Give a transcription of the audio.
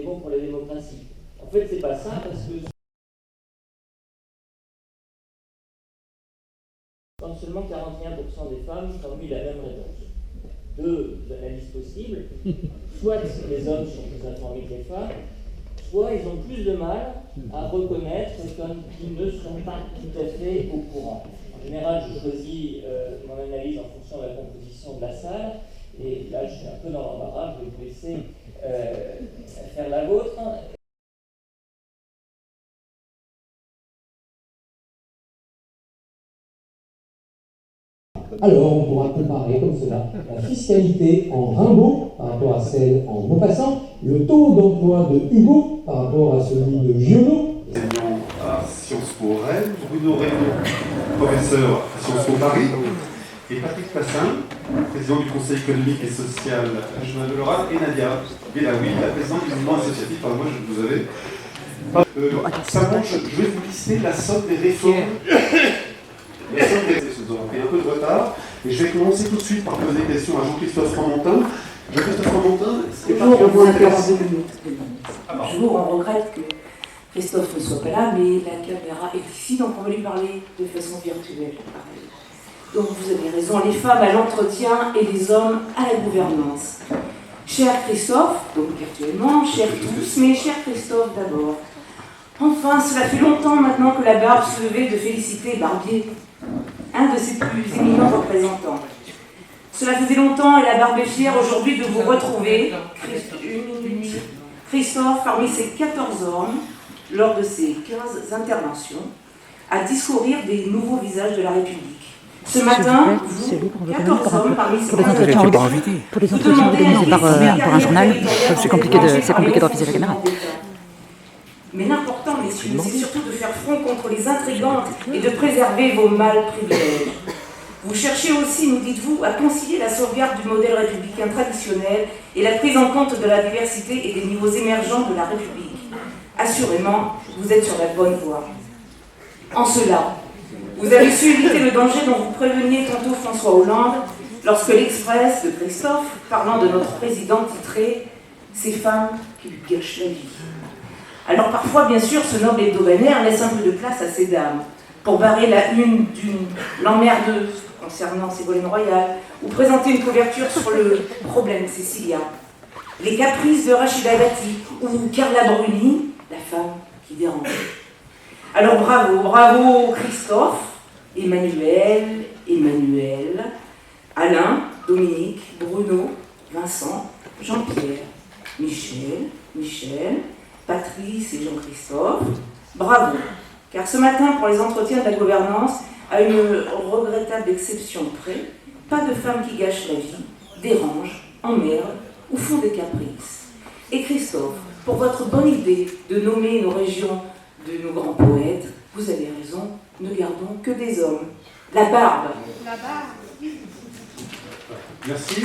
bon pour la démocratie. En fait, c'est pas ça, parce que quand seulement 41% des femmes ont eu la même réponse. Deux analyses possibles, soit les hommes sont plus informés que les femmes, soit ils ont plus de mal à reconnaître qu'ils ne sont pas tout à fait au courant. En général, je choisis mon analyse en fonction de la composition de la salle, et là je suis un peu dans l'embarras, je vais vous laisser faire la vôtre. Alors, on pourra comparer comme cela la fiscalité en Rimbaud par rapport à celle en Maupassant, le taux d'emploi de Hugo par rapport à celui de Giono. Enseignant à Sciences Po Rennes, Bruno Reynaud, professeur à Sciences Po Paris, et Patrick Passin, président du Conseil économique et social régional de l'Oral, et Nadia Belaoui, la présidente du mouvement associatif. Pardon, moi je vous avais. Simplement, je vais vous lister la somme des réformes. La somme des réformes, nous avons pris un peu de retard, et je vais commencer tout de suite par poser des questions à Jean-Christophe Ramontin. Jean-Christophe Ramontin, c'est pas toujours vous interrompre 2 minutes. Toujours, on regrette que Christophe ne soit pas là, mais la caméra est ici, donc on va lui parler de façon virtuelle. Donc vous avez raison, les femmes à l'entretien et les hommes à la gouvernance. Cher Christophe, donc virtuellement, chers tous, mais cher Christophe d'abord. Enfin, cela fait longtemps maintenant que la Barbe se levait de féliciter Barbier, un de ses plus éminents représentants. Cela faisait longtemps et la Barbe est fière aujourd'hui de vous retrouver, Christophe, parmi ses 14 hommes, lors de ses 15 interventions, à discourir des nouveaux visages de la République. Ce matin, vous, 14 hommes parmi ces 15 interventions, pour les entretiens organisés par un journal, c'est compliqué de refuser la caméra. Mais l'important, messieurs, c'est surtout de faire front contre les intrigantes et de préserver vos mâles privilèges. Vous cherchez aussi, nous dites-vous, à concilier la sauvegarde du modèle républicain traditionnel et la prise en compte de la diversité et des niveaux émergents de la République. Assurément, vous êtes sur la bonne voie. En cela, vous avez su éviter le danger dont vous préveniez tantôt François Hollande lorsque l'Express de Christophe, parlant de notre président, titrait « Ces femmes qui lui gâchent la vie ». Alors parfois, bien sûr, ce noble hebdomadaire laisse un peu de place à ces dames pour barrer la une d'une l'emmerdeuse concernant Ségolène Royal ou présenter une couverture sur le problème Cécilia, les caprices de Rachida Dati ou Carla Bruni, la femme qui dérange. Alors bravo Christophe, Emmanuel, Alain, Dominique, Bruno, Vincent, Jean-Pierre, Michel, Patrice et Jean-Christophe, bravo, car ce matin, pour les entretiens de la gouvernance, à une regrettable exception près, pas de femmes qui gâchent la vie, dérangent, emmerdent ou font des caprices. Et Christophe, pour votre bonne idée de nommer nos régions de nos grands poètes, vous avez raison, ne gardons que des hommes. La Barbe. Merci.